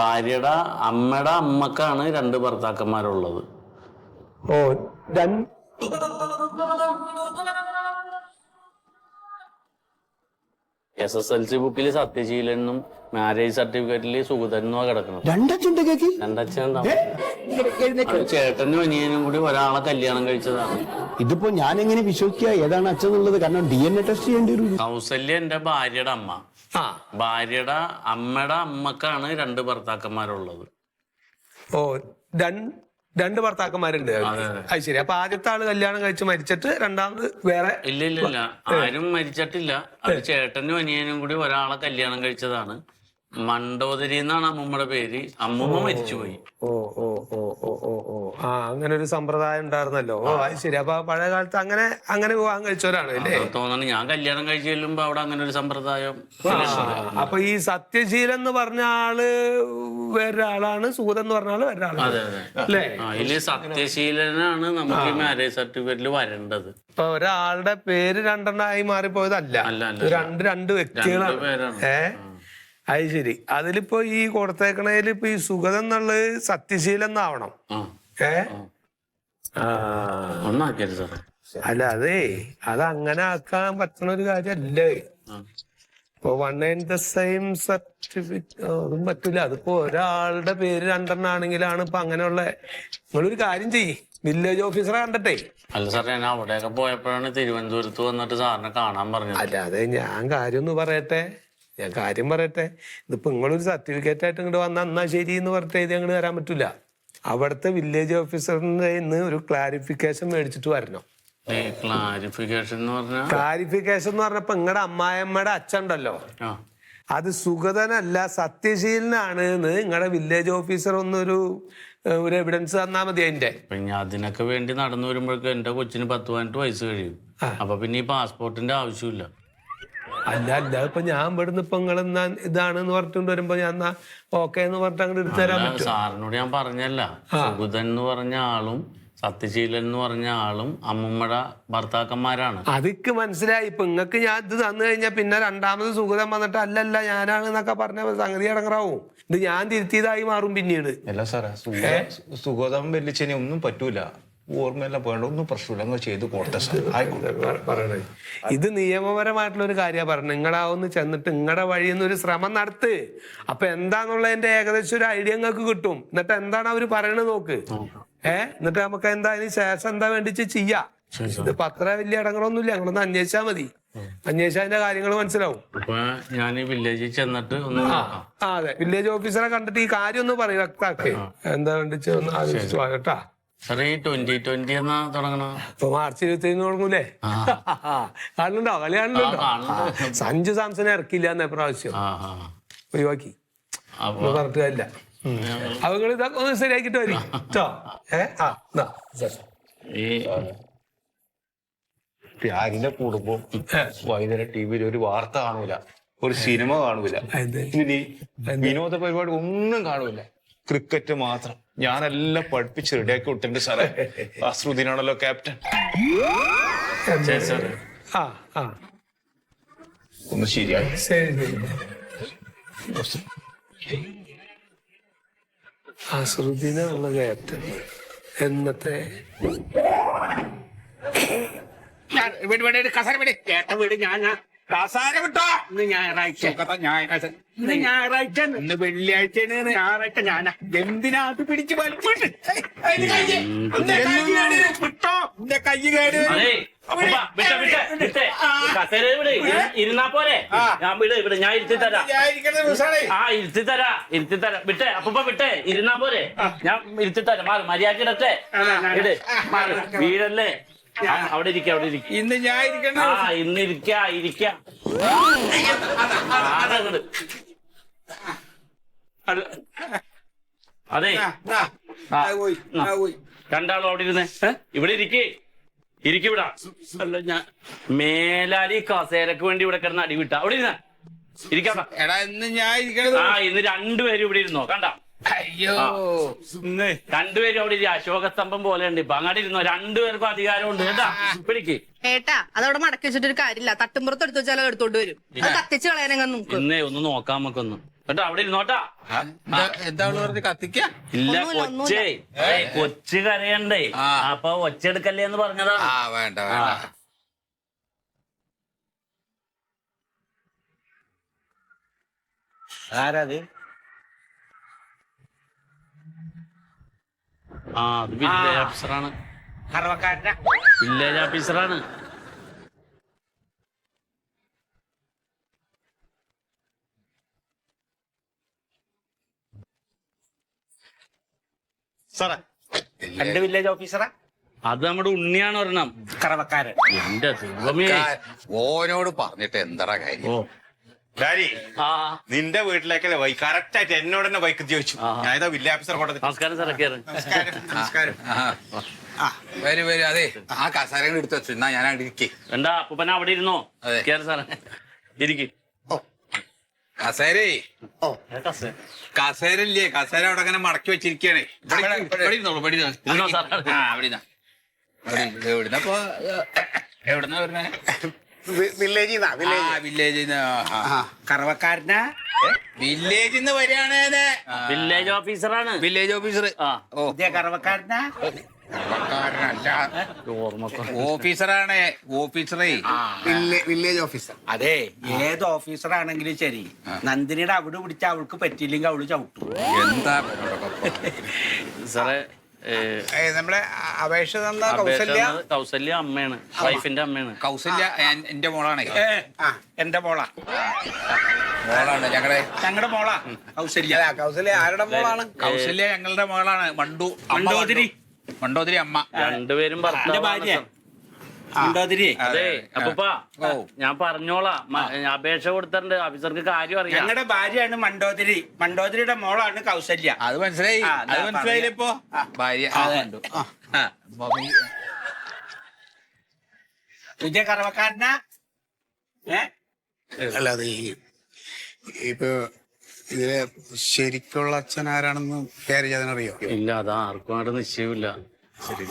ഭാര്യയുടെ അമ്മയുടെ അമ്മക്കാണ് 2 ഭർത്താക്കന്മാരുള്ളത്. ഓ SSLC ബുക്കിൽ സത്യശീലനും മാരേജ് സർട്ടിഫിക്കറ്റില് സുഗതനും കിടക്കണം. രണ്ടച്ഛൻ ചേട്ടനും അനിയനും കൂടി ഒരാളെ കല്യാണം കഴിച്ചതാണ്. ഇതിപ്പോ ഞാൻ എങ്ങനെ വിശ്വസിക്കുക ഏതാണ് അച്ഛൻ എന്നുള്ളത്? കാരണം DNA ടെസ്റ്റ് ചെയ്യേണ്ടി വരും. കൗസല്യ എന്റെ ഭാര്യയുടെ അമ്മ. ഭാര്യയുടെ അമ്മയുടെ അമ്മക്കാണ് 2 ഭർത്താക്കന്മാരുള്ളത്. ഓ രണ്ട് ഭർത്താക്കന്മാരുണ്ട്. അത് ശരി. അപ്പൊ ആദ്യത്തെ ആള് കല്യാണം കഴിച്ച് മരിച്ചിട്ട് രണ്ടാമത് വേറെ? ഇല്ല ആരും മരിച്ചിട്ടില്ല. അത് ചേട്ടനും അനിയനും കൂടി ഒരാളെ കല്യാണം കഴിച്ചതാണ്. മണ്ടോദരി എന്നാണ് അമ്മൂമ്മയുടെ പേര്. അമ്മൂമ്മ മരിച്ചുപോയി. ഓ ഓ ഓ ഓ ഓ ഓ ആ അങ്ങനെ ഒരു സമ്പ്രദായം ഉണ്ടായിരുന്നല്ലോ. ഓ അത് ശരി. അപ്പൊ പഴയ കാലത്ത് അങ്ങനെ വിവാഹം കഴിച്ചവരാണ് അല്ലേ? തോന്നുന്നു ഞാൻ കല്യാണം കഴിച്ചു ചെല്ലുമ്പോ അവിടെ അങ്ങനെ ഒരു സമ്പ്രദായം. അപ്പൊ ഈ സത്യശീലൻ എന്ന് പറഞ്ഞ ആള് വേറൊരാളാണ്, സൂതൻ എന്ന് പറഞ്ഞ ആള് വേറൊരാളാണ് അല്ലേ? അതില് സത്യശീലനാണ് നമുക്ക് മാരേജ് സർട്ടിഫിക്കറ്റിൽ വരേണ്ടത്. ഇപ്പൊ ഒരാളുടെ പേര് രണ്ടെണ്ണമായി മാറിപ്പോയതല്ല, രണ്ട് വ്യക്തികളാണ്. അത് ശരി. അതിലിപ്പോ ഈ കൊടുത്തേക്കണേല് ഇപ്പൊ ഈ സുഗതം എന്നുള്ളത് സത്യശീലൻ എന്നാവണം. അല്ല അതങ്ങനെ ആക്കാൻ പറ്റുന്ന ഒരു കാര്യല്ലേ. ഇപ്പൊ 1 and the same സർട്ടിഫിക്കറ്റ് അതും പറ്റൂല. അതിപ്പോ ഒരാളുടെ പേര് രണ്ടെണ്ണാണെങ്കിലാണ് ഇപ്പൊ അങ്ങനെയുള്ള. നിങ്ങളൊരു കാര്യം ചെയ്യ്, വില്ലേജ് ഓഫീസറെ കണ്ടിട്ടേ. അല്ല സാർ, ഞാൻ അവിടെയൊക്കെ പോയപ്പോഴാണ് തിരുവനന്തപുരത്ത് വന്നിട്ട് സാറിനെ കാണാൻ പറഞ്ഞത്. അല്ലാതെ ഞാൻ കാര്യം പറയട്ടെ. ഇതിപ്പോ നിങ്ങളൊരു സർട്ടിഫിക്കറ്റ് ആയിട്ട് ഇങ്ങോട്ട് വന്നാൽ എന്നാ ശരി എന്ന് പറഞ്ഞിട്ട് എഴുതി അങ്ങോട്ട് വരാൻ പറ്റൂല. അവിടുത്തെ വില്ലേജ് ഓഫീസറിന്റെ ഇന്ന് ഒരു ക്ലാരിഫിക്കേഷൻ മേടിച്ചിട്ട് വരണം. ക്ലാരിഫിക്കേഷൻ എന്ന് പറഞ്ഞപ്പോ നിങ്ങളുടെ അമ്മായിയമ്മയുടെ അച്ഛൻ ഉണ്ടല്ലോ, അത് സുഗതനല്ല സത്യശീലനാണ് എന്ന് നിങ്ങളുടെ വില്ലേജ് ഓഫീസർ ഒന്നൊരു എവിഡൻസ് തന്നാ മതി. അതിനൊക്കെ വേണ്ടി നടന്നു വരുമ്പോഴേക്കും എന്റെ കൊച്ചിന് 10-18 വയസ്സ് കഴിയും. അപ്പൊ പിന്നെ ഈ പാസ്പോർട്ടിന്റെ ആവശ്യമില്ല. അല്ല ഇപ്പൊ ഞാൻ ഇവിടുന്ന് ഇപ്പൊ നിങ്ങൾ ഇതാണെന്ന് പറഞ്ഞിട്ട് വരുമ്പോ ഞാൻ ഓക്കെ എന്ന് പറഞ്ഞിട്ട് അങ്ങോട്ട് എടുത്തു തരാൻ പറ്റും. സാറിനോട് ഞാൻ പറഞ്ഞല്ല, സുഗതൻ എന്ന് പറഞ്ഞ ആളും സത്യശീലൻ എന്ന് പറഞ്ഞ ആളും അമ്മുമ്മയുടെ ഭർത്താക്കന്മാരാണ്. അതൊക്കെ മനസ്സിലായി. ഇപ്പൊ നിങ്ങൾക്ക് ഞാൻ ഇത് തന്നു കഴിഞ്ഞാൽ പിന്നെ രണ്ടാമത് സുഗതൻ വന്നിട്ട് അല്ലല്ല ഞാനാണ് എന്നൊക്കെ പറഞ്ഞ സംഗതി അടങ്ങറാവും. ഇത് ഞാൻ തിരുത്തിയതായി മാറും പിന്നീട്. അല്ല സാറേ, സുഗതം വല്ലിച്ചനെ ഒന്നും പറ്റൂല, ഓർമ്മയെല്ലാം പോകണ്ട, ഒന്നും പ്രശ്നമില്ല, ചെയ്ത് പോട്ടെ പറയണേ. ഇത് നിയമപരമായിട്ടുള്ള ഒരു കാര്യമാണ് പറഞ്ഞത്. നിങ്ങളാവുന്ന ചെന്നിട്ട് നിങ്ങളുടെ വഴിയിൽ നിന്ന് ഒരു ശ്രമം നടത്ത്. അപ്പൊ എന്താന്നുള്ളതിന്റെ ഏകദേശം ഒരു ഐഡിയ നിങ്ങൾക്ക് കിട്ടും. എന്നിട്ട് എന്താണ് അവര് പറയണത് നോക്ക്. എന്നിട്ട് നമുക്ക് എന്താ അതിന് ശേഷം എന്താ വേണ്ടിച്ച് ചെയ്യാം. ഇതിപ്പോ അത്ര വലിയ ഇടങ്ങളൊന്നുമില്ല, ഞങ്ങളൊന്ന് അന്വേഷിച്ചാൽ മതി. അന്വേഷിച്ചാൽ അതിന്റെ കാര്യങ്ങൾ മനസ്സിലാവും. ഞാൻ വില്ലേജിൽ ചെന്നിട്ട് അതെ, വില്ലേജ് ഓഫീസറെ കണ്ടിട്ട് ഈ കാര്യം ഒന്ന് പറയും, വ്യക്താക്കേ എന്താ വേണ്ടിച്ച് ഒന്ന് ആലോചിച്ചു കേട്ടാ. സാറേ, ഈ 2020 എന്നാ തുടങ്ങണം. ഇപ്പൊ March 27 തുടങ്ങൂലേ? കാണുന്നുണ്ടോ? കളി കാണുന്നുണ്ടോ? സഞ്ജു സാംസനെ ഇറക്കില്ല എന്ന പ്രാവശ്യം ഒഴിവാക്കി പറഞ്ഞിട്ട് കാര്യമില്ല. അവങ്ങൾ ഇതൊക്കെ ഒന്ന് ശരിയാക്കിട്ട് വരും. ത്യാഗിന്റെ കുടുംബം വൈകുന്നേരം ടിവിയിൽ ഒരു വാർത്ത കാണൂല, ഒരു സിനിമ കാണൂല, വിനോദ പരിപാടി ഒന്നും കാണൂല, ക്രിക്കറ്റ് മാത്രം. ഞാനെല്ലാം പഠിപ്പിച്ച് റെഡിയാക്കി വിട്ടിട്ടുണ്ട് സാറേ. അസ്രുദ്ദീനാണല്ലോ ക്യാപ്റ്റൻ. ഒന്ന് ശരിയായി. അസ്രുദ്ദീനാണല്ലോ ക്യാപ്റ്റൻ. എന്നത്തെ ഇന്ന് വെള്ളിയാഴ്ച ഞാനാ എന്തിനാ അത് പിടിച്ച് വലിച്ചിട്ട് കൈ കേട്. ഇരുന്നാ പോരെ? ഞാൻ വിട്, ഞാൻ ഇരുത്തി തരാം. ഇരുത്തി തരാം. വിട്ടെ അപ്പൊ വിട്ടെ, ഇരുന്നാ പോരെ? ഞാൻ ഇരുത്തി തരാം. മര്യാദ ഇടട്ടെ. വീടല്ലേ, അവിടെ ഇരിക്കാം. ഇന്ന് ഞാൻ ഇരിക്കണ. ഇന്ന് ഇരിക്കാം. അതെ, രണ്ടാളും അവിടെ ഇരുന്നേ. ഇവിടെ ഇരിക്കൂടാ. അല്ല, ഞാൻ മേലാലി കസേരക്ക് വേണ്ടി ഇവിടെ കിടന്ന് അടി വിട്ട. അവിടെ ഇരുന്ന ഇരിക്കാം. എടാ, ഇന്ന് ഞാൻ ഇരിക്കണത്. ഇന്ന് 2 പേരും ഇവിടെ ഇരുന്നോ? കണ്ട? അയ്യോ, 2 പേരും അവിടെ അശോകസ്തംഭം പോലെ ഉണ്ട്. ഇപ്പൊ അങ്ങോട്ട് ഇരുന്നോ. 2 പേർക്കും അധികാരമുണ്ട്. കേട്ടാ, പിടിക്ക്. ഏട്ടാ, അതവിടെ മടക്കി വെച്ചിട്ട് ഒരു കാര്യമില്ല. തട്ടുമ്പുറത്ത് എടുത്തു വെച്ചാൽ എടുത്തോണ്ട് വരും. അത് കത്തിച്ച് കളയാനെങ്ങനെ നോക്കും. ഇന്നേ ഒന്ന് നോക്കാം നമുക്കൊന്ന്. കേട്ടോ അവിടെ ഇരുന്നോട്ടാ. എന്താ പറഞ്ഞ് കത്തിക്ക? ഇല്ല കൊച്ചേ, കൊച്ച് കരയണ്ടേ, അപ്പൊ ഒച്ചെടുക്കല്ലേ എന്ന് പറഞ്ഞതാ. വേണ്ട ആരാത്? അത് വില്ലേജ് ഓഫീസറാണ്. വില്ലേജ് ഓഫീസറാണ്. സാറേ എന്റെ വില്ലേജ് ഓഫീസറാ? അത് നമ്മുടെ ഉണ്ണിയാണ് ഒരെണ്ണം. കറവക്കാരൻ. എന്റെ ദൈവമേ. ഓനോട് പറഞ്ഞിട്ട് എന്താ കാര്യം? ഓ ഡാഡി, ആ നിന്റെ വീട്ടിലേക്കല്ലേ കറക്റ്റ് ആയിട്ട് എന്നോട് തന്നെ ബൈക്ക് ചോദിച്ചു. ഞാൻ വില്ലേജ് ഓഫീസർ കൊണ്ടത്. നമസ്കാരം സാറേ, കയറി. നമസ്കാരം. വരും വരും. അതെ, ആ കസാരങ്ങൾ എടുത്ത് വെച്ചു. എന്നാ ഞാൻ ഇരിക്കേ. എന്താ അപ്പൂപ്പന അവിടെ ഇരുന്നോ? അതെ. കയറി സാറേ, ഇരിക്കും. കസേരേ, കസേരല്ലേ? കസേര അവിടെ അങ്ങനെ മടക്കി വെച്ചിരിക്കണേ. എവിടുന്നപ്പോ എവിടുന്നാ വരുന്നേ? വില്ലേജിൽ കറവക്കാരനാ? വില്ലേജിൽ നിന്ന് വരികയാണ്. വില്ലേജ് ഓഫീസറാണ്. Village officer. ഓ കറവക്കാരനാ? ഓഫീസറാണ്. ഓഫീസറേ, വില്ലേജ് ഓഫീസർ. അതെ, ഏത് ഓഫീസറാണെങ്കിലും ശരി, നന്ദിനിയുടെ അവിടെ പിടിച്ച അവൾക്ക് പറ്റിയില്ലെങ്കിൽ അവള് ചവിട്ടും. എന്താ സാറേ, നമ്മുടെ അപേക്ഷ തന്ന കൗസല്യ. കൗസല്യ അമ്മയാണ്, വൈഫിന്റെ അമ്മയാണ്. കൗസല്യ എന്റെ മോളാണ്. എന്റെ മോളാണ് ഞങ്ങളുടെ മോളാ കൗസല്യ. കൗസല്യ ആരുടെ മോളാണ്? കൗസല്യ ഞങ്ങളുടെ മോളാണ്. മണ്ടോതിരി അമ്മ. രണ്ടുപേരും ഭർത്താവാണ്. അതെ അപ്പൂപ്പ, ഞാൻ പറഞ്ഞോളാം. അപേക്ഷ കൊടുത്തിട്ടുണ്ട്, ഓഫീസർക്ക് കാര്യം അറിയാം. ഞങ്ങളുടെ ഭാര്യയാണ് മണ്ടോതിരി. മണ്ടോതിരിയുടെ മോളാണ് കൗസല്യ. അത് മനസ്സിലായി. അത് മനസ്സിലായില്ലേ ഇപ്പൊ? ഭാര്യ വിജയ കറവക്കാരനാ? അല്ലാതെ ഇപ്പൊ ഇതിലെ ശരിക്കുള്ള അച്ഛൻ ആരാണെന്ന് പേര് അതിനറിയോ? ഇല്ല, അതാ ആർക്കും അവിടെ നിശ്ചയമില്ല.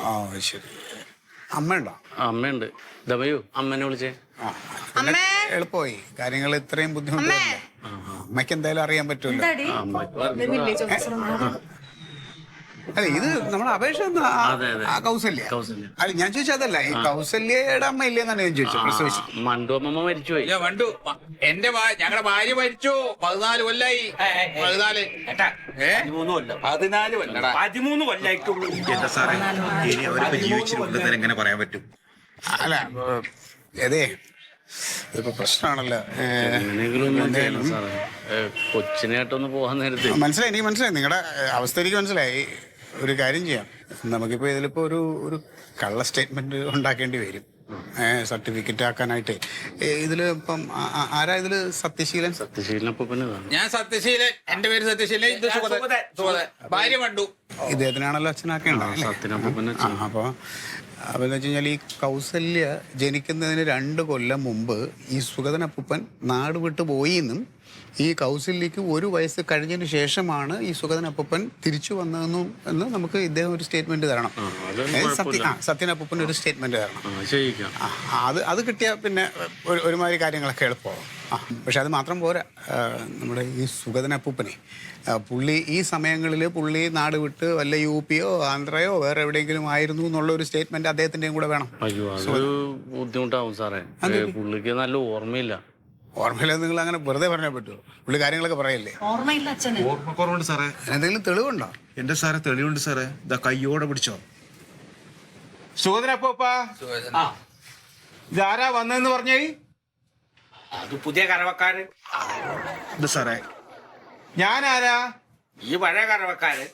ആ ശരി. അമ്മയുണ്ടോ? അമ്മയുണ്ട്. ദമയു, അമ്മനെ വിളിച്ചേ. എളുപ്പമായി. കാര്യങ്ങൾ ഇത്രയും ബുദ്ധിമുട്ടില്ല. അമ്മയ്ക്ക് എന്തായാലും അറിയാൻ പറ്റുമല്ലോ. അല്ല, ഇത് നമ്മുടെ അപേക്ഷ കൗസല്യ. അല്ല, ഞാൻ ചോദിച്ചതല്ല, ഈ കൗസല്യയുടെ അമ്മ ഇല്ലെന്നാണ് ഞാൻ ചോദിച്ചത്. പ്രസവിച്ചു. മണ്ടു അമ്മ മരിച്ചുപോയി. മണ്ടു എന്റെ ഞങ്ങളുടെ ഭാര്യ മരിച്ചു. 14 കൊല്ലായി. 14 കൊല്ലായിട്ടുള്ളൂ. എന്താ സാറേ, ഇനി അവരൊക്കെ ജീവിച്ചിരുന്നത് എങ്ങനെ പറയാൻ പറ്റും? അല്ല അതെ, ഇതിപ്പോ പ്രശ്നമാണല്ലോ. എങ്ങനെയെങ്കിലും ഒന്നും ചെയ്യണം സാറേ. കൊച്ചിനായിട്ടൊന്ന് പോകാൻ നേരത്തെ മനസ്സിലായി, എനിക്ക് മനസ്സിലായി നിങ്ങളുടെ അവസ്ഥ. എനിക്ക് മനസ്സിലായി. ഒരു കാര്യം ചെയ്യാം, നമുക്കിപ്പോ ഇതിലിപ്പോ ഒരു കള്ള സ്റ്റേറ്റ്മെന്റ് ഉണ്ടാക്കേണ്ടി വരും, സർട്ടിഫിക്കറ്റ് ആക്കാനായിട്ട്. ഇതില് ഇപ്പം ആരാ ഇതില്? സത്യശീലൻ. സത്യശീലൻ അപ്പൂപ്പനതാണ്. ഞാൻ സത്യശീലൻ. എന്റെ പേര് സത്യശീലൻ. ഇത് ഭാര്യ മണ്ടു. ഇദ്ദേഹത്തിനാണല്ലോ അച്ഛനാക്കേണ്ടത്. സത്യനപ്പൂപ്പന. അപ്പൊ എന്ന് വെച്ച് കഴിഞ്ഞാൽ ഈ കൗസല്യ ജനിക്കുന്നതിന് 2 കൊല്ലം മുമ്പ് ഈ സുഗതൻ അപ്പൂപ്പൻ നാട് വിട്ടു പോയി എന്നും ഈ കൗസല്യക്ക് 1 വയസ്സ് കഴിഞ്ഞതിന് ശേഷമാണ് ഈ സുഗതൻ അപ്പൂപ്പൻ തിരിച്ചു വന്നതെന്നും എന്ന് നമുക്ക് ഇദ്ദേഹം ഒരു സ്റ്റേറ്റ്മെന്റ് തരണം. സത്യൻ അപ്പൂപ്പൻ ഒരു സ്റ്റേറ്റ്മെന്റ് തരണം. അത് കിട്ടിയാൽ പിന്നെ ഒരുമാതിരി കാര്യങ്ങളൊക്കെ എളുപ്പമാവും. പക്ഷെ അത് മാത്രം പോരാ. നമ്മുടെ ഈ സുഗതൻ അപ്പൂപ്പനെ പുള്ളി ഈ സമയങ്ങളിൽ പുള്ളി നാട് വിട്ട് വല്ല UP-യോ ആന്ധ്രയോ വേറെ എവിടെയെങ്കിലും ആയിരുന്നു എന്നുള്ള ഒരു സ്റ്റേറ്റ്മെന്റ് അദ്ദേഹത്തിന്റെയും കൂടെ വേണം. അയ്യോ, അത് ബുദ്ധിമുട്ടാവും സാറേ. പുള്ളിക്ക് നല്ല ഓർമ്മയില്ല. ഓർമ്മയില്ല നിങ്ങൾ അങ്ങനെ വെറുതെ പറഞ്ഞാൽ പറ്റുമോ? പുള്ളി കാര്യങ്ങളൊക്കെ പറയല്ലേ? ഓർമ്മക്കുറവുണ്ട് സാറേ. എന്തെങ്കിലും തെളിവുണ്ടോ? എന്റെ സാറേ തെളിവുണ്ട് സാറേ. ഇതാ കയ്യോടെ പിടിച്ചോ. സുഗതനപ്പൂപ്പാ, ഇതാരാ വന്നെന്ന് പറഞ്ഞേ? അത് പുതിയ കറവക്കാരൻ. ഇത് സാറേ, ഞാനാരാ? ഈ പഴയ കറവക്കാരൻ.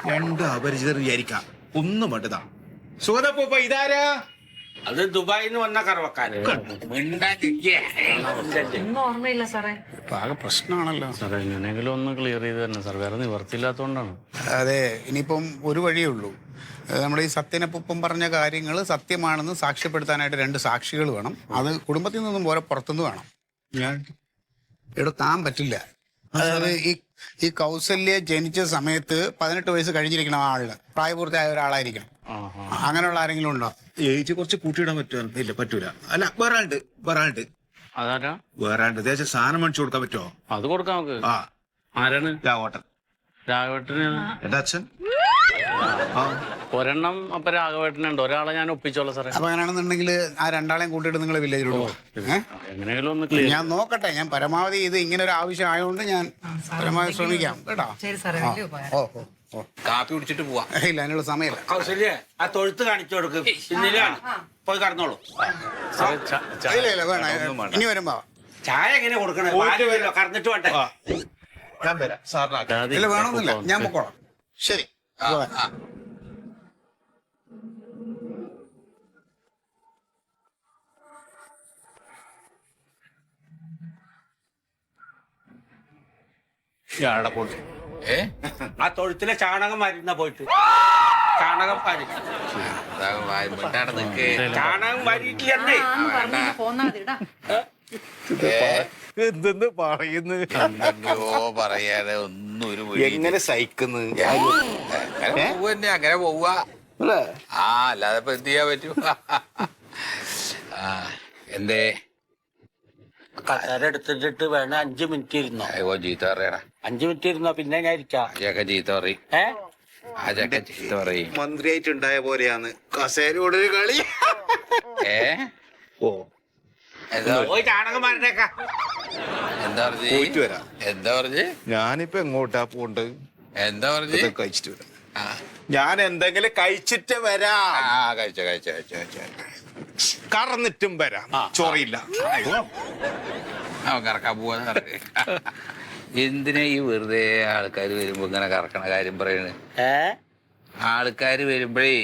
2 അപരിചിതർ വിചാരിക്കാം. ഒന്നും പറ്റതാ. സുഗതപ്പൂപ്പ, ഇതാരാ? അത് ദുബായിന്ന് വന്ന കറവക്കാരൻ. ഓർമ്മയില്ല സാറേ. ആകെ പ്രശ്നമാണല്ലോ സാറേ. എങ്ങനെയെങ്കിലും ഒന്ന് ക്ലിയർ ചെയ്ത് തന്നെ സാർ, വേറെ നിവർത്തിയില്ലാത്തതുകൊണ്ടാണ്. അതെ, ഇനിയിപ്പം ഒരു വഴിയേ ഉള്ളൂ. നമ്മുടെ ഈ സത്യനപ്പൂപ്പൻ പറഞ്ഞ കാര്യങ്ങൾ സത്യമാണെന്ന് സാക്ഷ്യപ്പെടുത്താനായിട്ട് 2 സാക്ഷികൾ വേണം. അത് കുടുംബത്തിൽ നിന്നും പോരെ, പുറത്തുനിന്ന് വേണം. എടുക്കാൻ പറ്റില്ല. അതായത് ഈ കൗസല്യ ജനിച്ച സമയത്ത് 18 വയസ്സ് കഴിഞ്ഞിരിക്കണം. ആളിന് പ്രായപൂർത്തിയായ ഒരാളായിരിക്കണം. അങ്ങനെയുള്ള ആരെങ്കിലും ഉണ്ടോ? ഏജ് കുറച്ച് കൂട്ടിയിടാൻ പറ്റുമോ? ഇല്ല, പറ്റൂല. അല്ല, വേറാണ്ട് അതാരാ? വേറാണ്ട് ദേശം സാധനം മേടിച്ചു കൊടുക്കാൻ പറ്റുമോ? അത് കൊടുക്കാം നമുക്ക്. ആരാണ്? രാഘവട്ടൻ. രാഘവേട്ടനാണ് എന്റെ അച്ഛൻ. ഒരെണ്ണം അപ്പൊ രാഘവേട്ടനുണ്ട്, ഒരാളെ ഞാൻ ഒപ്പിച്ചോളാം സാറേ. അപ്പൊ അങ്ങനെയാണെന്നുണ്ടെങ്കിൽ ആ രണ്ടാളെയും കൂട്ടിയിട്ട് നിങ്ങൾ വില്ലേജിലോട്ട് പോകും. എങ്ങനെയെങ്കിലും ഒന്ന് ക്ലിയർ. ഞാൻ നോക്കട്ടെ, ഞാൻ പരമാവധി ഇത് ഇങ്ങനെ ഒരു ആവശ്യം ആയതുകൊണ്ട് ഞാൻ പരമാവധി ശ്രമിക്കാം കേട്ടോ. ഓ ഓ ഓ കാപ്പി കുടിച്ചിട്ട് പോവാ. ഇല്ല, അതിനുള്ള സമയമില്ല. കൗസല്യ ആ തൊഴുത്ത് കാണിച്ചു കൊടുക്കും. ഇന്നലെയാണ് പോയി കടന്നോളൂ. സാറേ, ഇല്ല ഇല്ല വേണം, ഇനി വരുമ്പോ ചായ എങ്ങനെ കൊടുക്കണേ? കറന്നിട്ട് വേണ്ടേ? ഞാൻ വരാം സാറിനാ. ഇല്ല വേണമെന്നില്ല, ഞാൻ പൊക്കോളാം. ശരി. ഞാനവിടെ പോട്ടെ. ആ തൊഴുത്തിലെ ചാണകം വരുന്ന പോയിട്ട് ചാണകം വാരി. ചാണകം വാരിയിട്ടില്ലേ? എന്തെന്ന് പറയുന്നു? പറയാതെ ഒന്നും ഒരു എങ്ങനെ സഹിക്കുന്നു? അങ്ങനെ പോവുക. ആ അല്ലാതെ ഇപ്പൊ എന്ത് ചെയ്യാൻ പറ്റും? എന്തേ കസേര എടുത്തിട്ട് വേണം 5 മിനിറ്റ് ഇരുന്നോ? ചീത്ത പറയണ. 5 മിനിറ്റ് ഇരുന്നോ പിന്നെ ഞാൻ ഇരിക്കാം. ചക്ക ചീത്ത പറയും. ആ ചക്ക ചീത്ത പറയും. മന്ത്രിയായിട്ടുണ്ടായ പോലെയാണ് കസേരയോടൊരു കളി. ഓ പോയി ചാണകം മാറിട്ടേക്കാം. എന്താ പറഞ്ഞു? പോയിട്ട് വരാം. എന്താ പറഞ്ഞ്? ഞാനിപ്പോ എങ്ങോട്ടാ പോണ്ട്? എന്താ പറഞ്ഞ്? കഴിച്ചിട്ട് വരാം. ഞാൻ എന്തെങ്കിലും കഴിച്ചിട്ട് വരാം. കഴിച്ച കറന്നിട്ടും വരാം, ചൊറിയില്ല. കറക്കാൻ പോവാന്ന് പറഞ്ഞു. എന്തിനാ ഈ വെറുതെ ആൾക്കാർ വരുമ്പോ ഇങ്ങനെ കറക്കണ കാര്യം പറയണ്? ആൾക്കാര് വരുമ്പോഴേ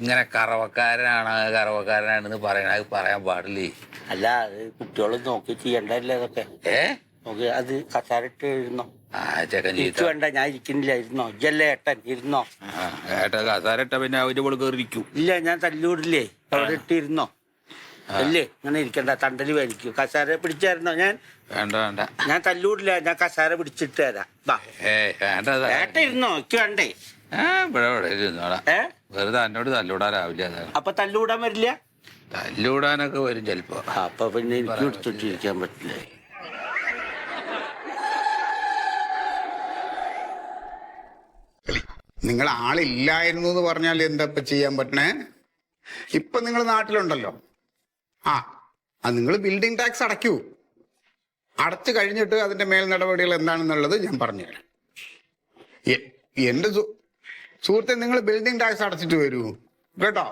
ഇങ്ങനെ കറവക്കാരനാണെന്ന് പറയണ, അത് പറയാൻ പാടില്ലേ. അല്ല, അത് കുട്ടികൾ നോക്കി ചെയ്യണ്ടല്ലേ അതൊക്കെ. നോക്കി അത് കസേര ഇട്ട് ഇരുന്നോ. ചേട്ടൻ ഇരിച്ചു വേണ്ട, ഞാൻ ഇരിക്കുന്നില്ല. ഇരുന്നോ, ഇജ്ജല്ലേ ഏട്ടൻ, ഇരുന്നോ. ഏട്ടൻ കസാര ഇട്ട പിന്നെ അവന്റെ പോലെ കയറിയിരിക്കും. ഇല്ല, ഞാൻ തല്ലൂടില്ലേ, അവിടെ ഇട്ടിരുന്നോ. അല്ലേ, ഇങ്ങനെ ഇരിക്കണ്ട, തണ്ടല് വലിക്കും. കസാര പിടിച്ചായിരുന്നോ? വേണ്ട ഞാൻ തല്ലൂടില്ല, ഞാൻ കസാര പിടിച്ചിട്ട് തരാം. വേണ്ട ഏട്ട ഇരുന്നോ, എനിക്ക് വേണ്ടേ. ഇവിടെ ഇരുന്നോടാ. വെറുതെ എന്നോട് തല്ലൂടാനാവില്ല. അതാണ്. അപ്പൊ തല്ലൂടാൻ വരില്ല? തല്ലൂടാനൊക്കെ വരും ചിലപ്പോ. അപ്പൊ പിന്നെ എനിക്ക് എടുത്തിട്ടിരിക്കാൻ പറ്റില്ല. നിങ്ങൾ ആളില്ലായിരുന്നു എന്ന് പറഞ്ഞാൽ എന്താ ഇപ്പൊ ചെയ്യാൻ പറ്റണേ? ഇപ്പൊ നിങ്ങൾ നാട്ടിലുണ്ടല്ലോ. നിങ്ങൾ ബിൽഡിംഗ് ടാക്സ് അടയ്ക്കൂ. അടച്ചു കഴിഞ്ഞിട്ട് അതിന്റെ മേൽ നടപടികൾ എന്താണെന്നുള്ളത് ഞാൻ പറഞ്ഞുതരാം. എന്റെ സുഹൃത്തെ, നിങ്ങൾ ബിൽഡിംഗ് ടാക്സ് അടച്ചിട്ട് വരൂ കേട്ടോ.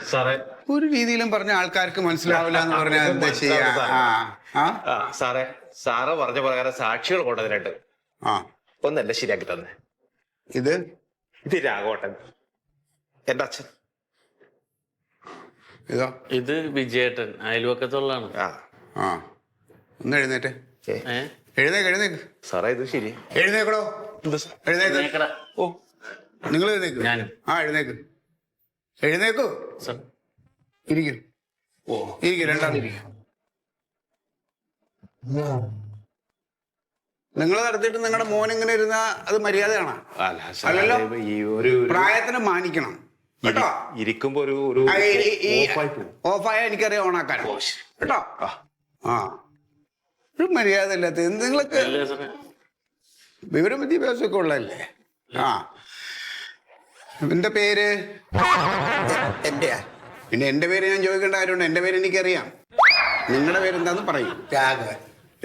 സാറേ, ഒരു രീതിയിലും പറഞ്ഞ ആൾക്കാർക്ക് മനസ്സിലാവില്ല എന്ന് പറഞ്ഞാൽ എന്താ ചെയ്യാ? സാറ് പറഞ്ഞ പ്രകാരം സാക്ഷികൾ കൊണ്ടുവന്നിട്ടുണ്ട്. ഒന്നല്ല ശരിയാക്കി തന്നെ. ഇത് രാഘവട്ടൻ, എന്റെ അച്ഛൻ. ഇതോ? ഇത് വിജയേട്ടൻ, അയൽവക്കത്തുള്ളതാണ്. ഒന്ന് എഴുന്നേറ്റ്. എഴുന്നേക്ക് സാറേ, ഇത് ശരി. എഴുന്നേക്കടോ, എഴുന്നേക്ക്. ഓ, നിങ്ങൾ എഴുന്നേക്ക്. എഴുന്നേക്കൂ. ഇരിക്കും. രണ്ടാമത് ഇരിക്കും. നിങ്ങൾ നടത്തിയിട്ട് നിങ്ങളുടെ മോൻ ഇങ്ങനെ ഇരുന്നാ അത് മര്യാദയാണോ? അല്ലല്ലോ. പ്രായത്തിന് മാനിക്കണം കേട്ടോ. ഇരിക്കുമ്പോ ഓഫായ എനിക്കറിയാം ഓണാക്കാൻ കേട്ടോ. ഒരു മര്യാദ ഇല്ലാത്ത നിങ്ങളൊക്കെ വിവരം വിദ്യാഭ്യാസമൊക്കെ ഉള്ളതല്ലേ? എന്റെ പേര് എന്റെയാ? പിന്നെ എന്റെ പേര് ഞാൻ ചോദിക്കേണ്ട കാര്യമുണ്ട്. എന്റെ പേര് എനിക്കറിയാം. നിങ്ങളുടെ പേരെന്താന്ന് പറയൂ.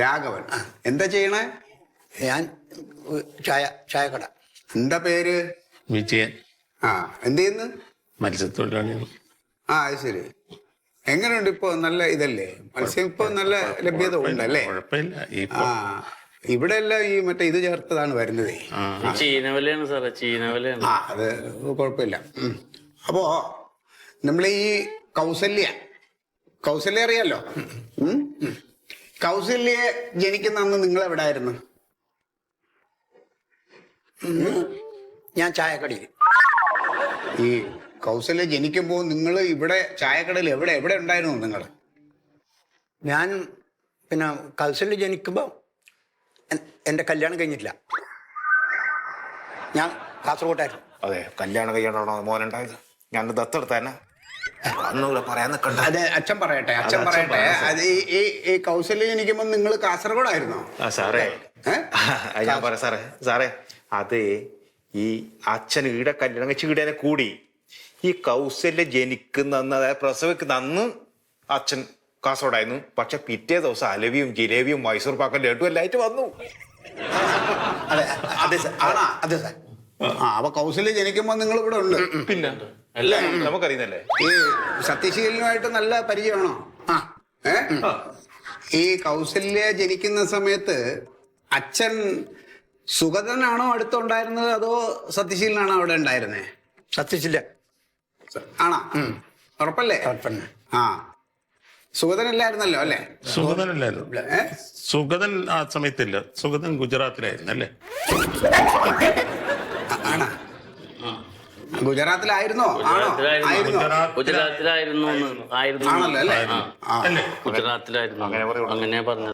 രാഘവൻ. എന്താ ചെയ്യണേ? ഞാൻ ചായക്കട. എന്താ പേര്? വിജയൻ. എന്ത് ചെയ്യുന്നു? മത്സ്യത്തൊഴിലാളികൾ. അത് ശരി. എങ്ങനെയുണ്ട് ഇപ്പൊ? നല്ല ഇതല്ലേ മത്സ്യം? ഇപ്പൊ നല്ല ലഭ്യത ഉണ്ടല്ലേ? ഇവിടെ എല്ലാം ഈ മറ്റേ ഇത് ചേർത്തതാണ് വരുന്നത്. ചീനവലയാണ് സാറേ, ചീനവലയാണ്. അത് കുഴപ്പമില്ല. അപ്പോ നമ്മൾ ഈ കൗസല്യ അറിയാലോ. കൗസല്യ ജനിക്കുന്ന അന്ന് നിങ്ങൾ എവിടെ ആയിരുന്നു? ഞാൻ ചായക്കടയിൽ. ഈ കൗസല്യ ജനിക്കുമ്പോൾ നിങ്ങൾ ഇവിടെ ചായക്കടയിൽ എവിടെ ഉണ്ടായിരുന്നു നിങ്ങൾ? ഞാൻ പിന്നെ കൗസല്യ ജനിക്കുമ്പോൾ എൻ്റെ കല്യാണം കഴിഞ്ഞിട്ടില്ല. ഞാൻ കാസർഗോട്ടായിരുന്നു. അതെ, കല്യാണം കഴിയാണ്ടാണോ മോനുണ്ടായത്? ഞാൻ ദത്തെടുത്ത തന്നെ. ഒന്നുകൂടെ പറയാൻ നിൽക്കണ്ട. അതെ അച്ഛൻ പറയട്ടെ അത് ഈ കൗസല്യ ജനിക്കുമ്പോൾ നിങ്ങൾ കാസർഗോഡായിരുന്നോ? ആ സാറേ, ഞാൻ പറയാം സാറേ അത് ഈ അച്ഛൻ ഈടെ കല്യാണം കഴിച്ച് ഈടേനെ കൂടി ഈ കൗസല്യ ജനിക്കുന്ന അന്ന്, അതായത് പ്രസവിക്കുന്ന അന്ന് അച്ഛൻ കാസർഗോഡായിരുന്നു. പക്ഷെ പിറ്റേ ദിവസം അലവിയും ജിലേബിയും മൈസൂർ പാക്കും ലഡും എല്ലായിട്ട് വന്നു. അതെ സാർ. അതെ സാർ. അപ്പൊ കൗസല്യ ജനിക്കുമ്പോൾ നിങ്ങൾ ഇവിടെ ഉണ്ട്. പിന്നെ അല്ല, നമുക്കറിയുന്നല്ലേ. ഈ സത്യശീലനുമായിട്ട് നല്ല പരിചയമാണോ? ഈ കൗസല്യ ജനിക്കുന്ന സമയത്ത് അച്ഛൻ സുഗതനാണോ അടുത്തുണ്ടായിരുന്നത് അതോ സത്യശീലനാണോ അവിടെ ഉണ്ടായിരുന്നേ? സത്യശീല ആണോ? ഉറപ്പല്ലേ? ആ, സുഗതനല്ലായിരുന്നല്ലോ അല്ലേ? സുഗതനല്ലായിരുന്നു. സുഗതൻ ആ സമയത്തില്ല. സുഗതൻ ഗുജറാത്തിലായിരുന്നു അല്ലേ? ആണോ? ഗുജറാത്തിലായിരുന്നോ? ആണോ? ആയിരുന്നോ? ഗുജറാത്തിലായിരുന്നു ആണല്ലോ അല്ലേ? ഗുജറാത്തിലായിരുന്നു അങ്ങനെ പറഞ്ഞു.